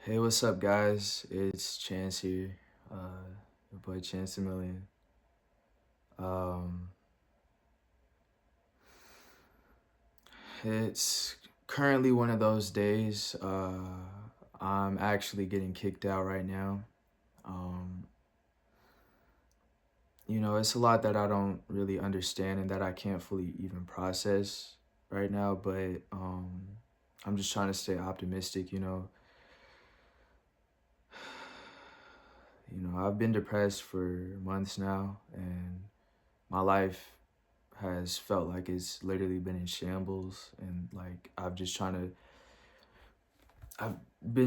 Hey, what's up, guys? It's Chance here, your boy Chance a Million. Um, it's currently one of those days. I'm actually getting kicked out right now. Um, it's a lot that I don't really understand and that I can't fully even process right now, but I'm just trying to stay optimistic. I've been depressed for months now, and my life has felt like it's literally been in shambles, and like I've been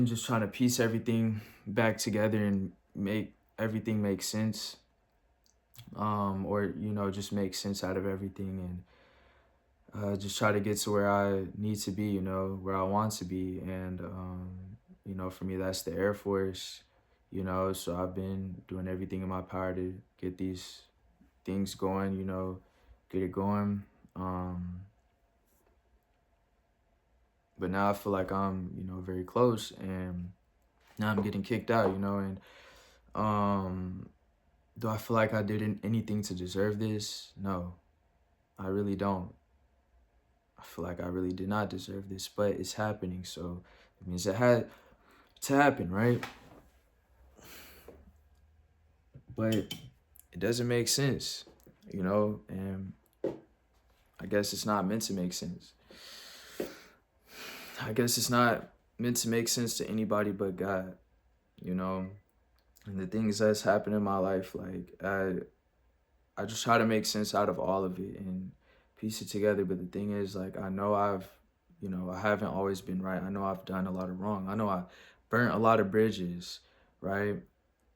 just trying to piece everything back together and make everything make sense, or just make sense out of everything, and just try to get to where I need to be, where I want to be. And for me, that's the Air Force. So I've been doing everything in my power to get these things going, get it going. But now I feel like I'm, very close, and now I'm getting kicked out, and um do I feel like I did anything to deserve this? No, I really don't. I feel like I really did not deserve this, but it's happening, so it means it had to happen, right? But it doesn't make sense, and I guess it's not meant to make sense. I guess it's not meant to make sense to anybody but God, you know? And the things that's happened in my life, like I just try to make sense out of all of it and piece it together. But the thing is, like, I know I haven't always been right. I know I've done a lot of wrong. I know I burnt a lot of bridges, right?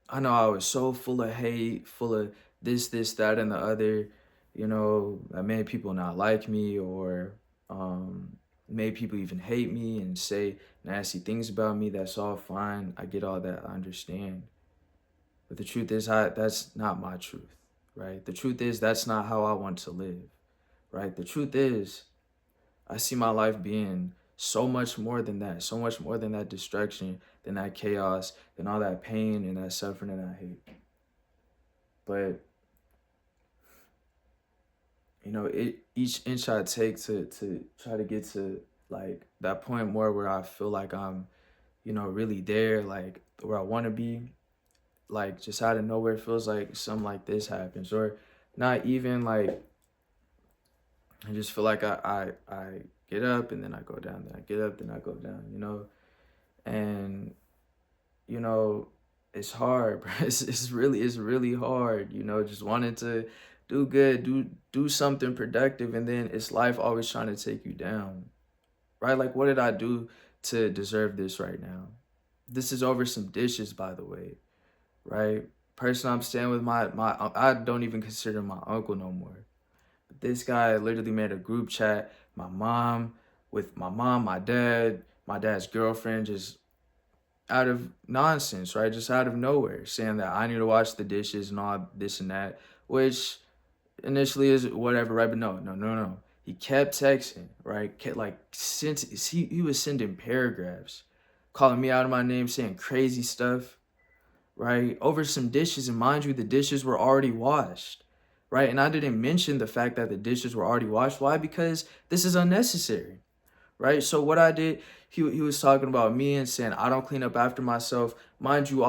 I know I was so full of hate, full of this, that, and the other, that made people not like me, or made people even hate me and say nasty things about me. That's all fine. I get all that. I understand. But the truth is, that's not my truth, right? The truth is, that's not how I want to live, right? The truth is, I see my life being so much more than that, so much more than that destruction, than that chaos, than all that pain and that suffering and that hate. But each inch I take to try to get to like that point more where I feel like I'm, really there, like where I want to be, like just out of nowhere, it feels like something like this happens, or not even like, I just feel like I get up and then I go down, then I get up, then I go down, and you know, it's hard, bro. It's really hard, just wanting to do good, do something productive, and then it's life always trying to take you down, right? Like, what did I do to deserve this right now? This is over some dishes, by the way, right? Person I'm staying with, my I don't even consider my uncle no more. But this guy literally made a group chat. My mom, my dad's girlfriend, just out of nonsense, right? Just out of nowhere, saying that I need to wash the dishes and all this and that, which initially is whatever, right? But no. He kept texting, right? Like, since he was sending paragraphs, calling me out of my name, saying crazy stuff, right? Over some dishes, and mind you, the dishes were already washed, right? And I didn't mention the fact that the dishes were already washed. Why? Because this is unnecessary, right? So what I did, he was talking about me and saying I don't clean up after myself. Mind you,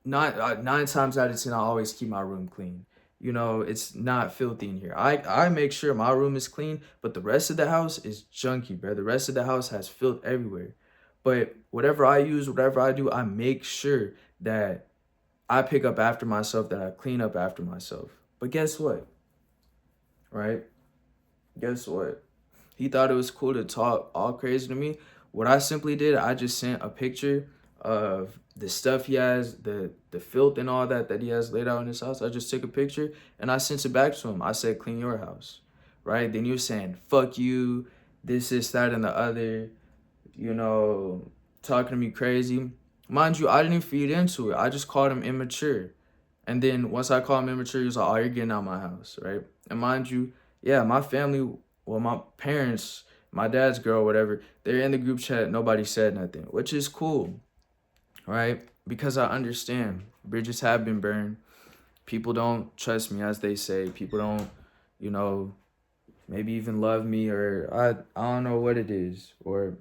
nine times out of 10, I always keep my room clean. It's not filthy in here. I make sure my room is clean, but the rest of the house is junky, bro. The rest of the house has filth everywhere. But whatever I use, whatever I do, I make sure that I pick up after myself, that I clean up after myself. But guess what? Right? Guess what? He thought it was cool to talk all crazy to me. What I simply did, I just sent a picture of the stuff he has, the filth and all that he has laid out in his house. I just took a picture and I sent it back to him. I said, clean your house, right? Then you're saying, fuck you, this, that, and the other, you know, talking to me crazy. Mind you, I didn't feed into it. I just called him immature. And then once I called him immature, he was like, oh, you're getting out of my house, right? And mind you, yeah, my family, well, my parents, my dad's girl, whatever, they're in the group chat. Nobody said nothing, which is cool. right? Because I understand bridges have been burned. People don't trust me, as they say. People don't, you know, maybe even love me, or I don't know what it is, or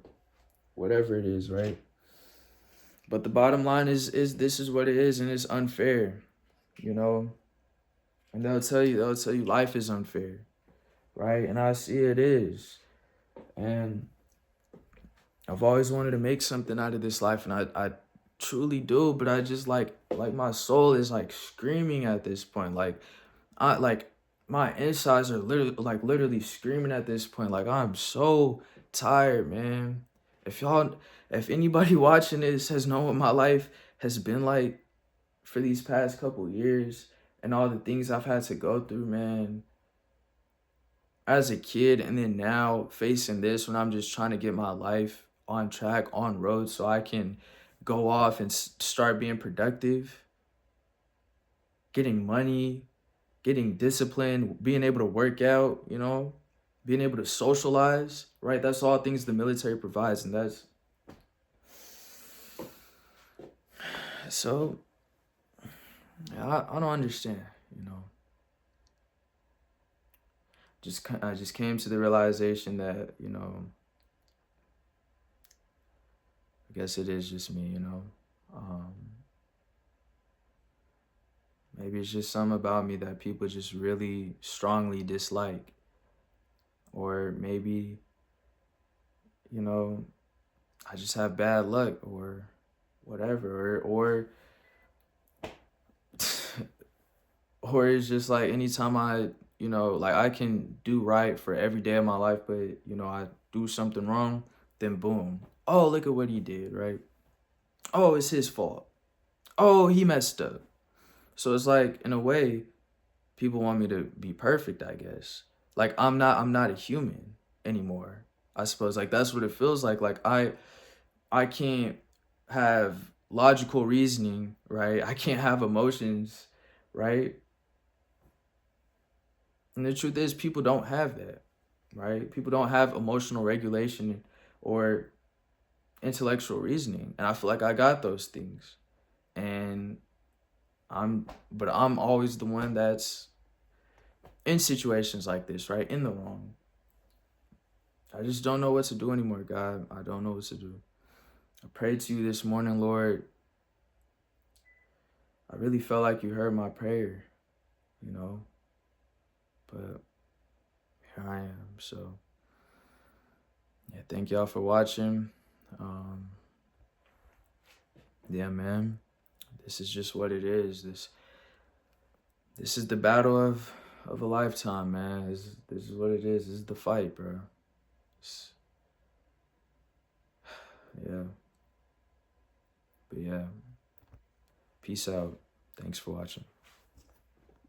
whatever it is, right? But the bottom line is this is what it is, and it's unfair, you know. And they'll tell you life is unfair, right? And I see it is. And I've always wanted to make something out of this life, and I truly do, but I just like my soul is like screaming at this point. Like my insides are literally screaming at this point. Like I'm so tired, man. If y'all if anybody watching this has known what my life has been like for these past couple years and all the things I've had to go through, man, as a kid and then now facing this when I'm just trying to get my life on track, on road so I can go off and start being productive, getting money, getting discipline, being able to work out, being able to socialize, right? That's all things the military provides. And that's so, I don't understand, you know. I just came to the realization that, I guess it is just me, Um, maybe it's just something about me that people just really strongly dislike. Or maybe, you know, I just have bad luck or whatever. Or it's just like anytime like I can do right for every day of my life, but, I do something wrong, then boom. Oh, look at what he did, right? Oh, it's his fault. Oh, he messed up. So it's like, in a way, people want me to be perfect, I guess. Like I'm not a human anymore. I suppose like that's what it feels like. Like I can't have logical reasoning, right? I can't have emotions, right? And the truth is people don't have that, right? People don't have emotional regulation or intellectual reasoning. And I feel like I got those things. And I'm always the one that's in situations like this, right? In the wrong. I just don't know what to do anymore, God. I don't know what to do. I prayed to you this morning, Lord. I really felt like you heard my prayer, you know, but here I am. So, yeah, thank y'all for watching. Um, yeah, man, this is just what it is. This is the battle of a lifetime, man. This is what it is. This is the fight, bro. It's, yeah, but yeah, peace out. Thanks for watching.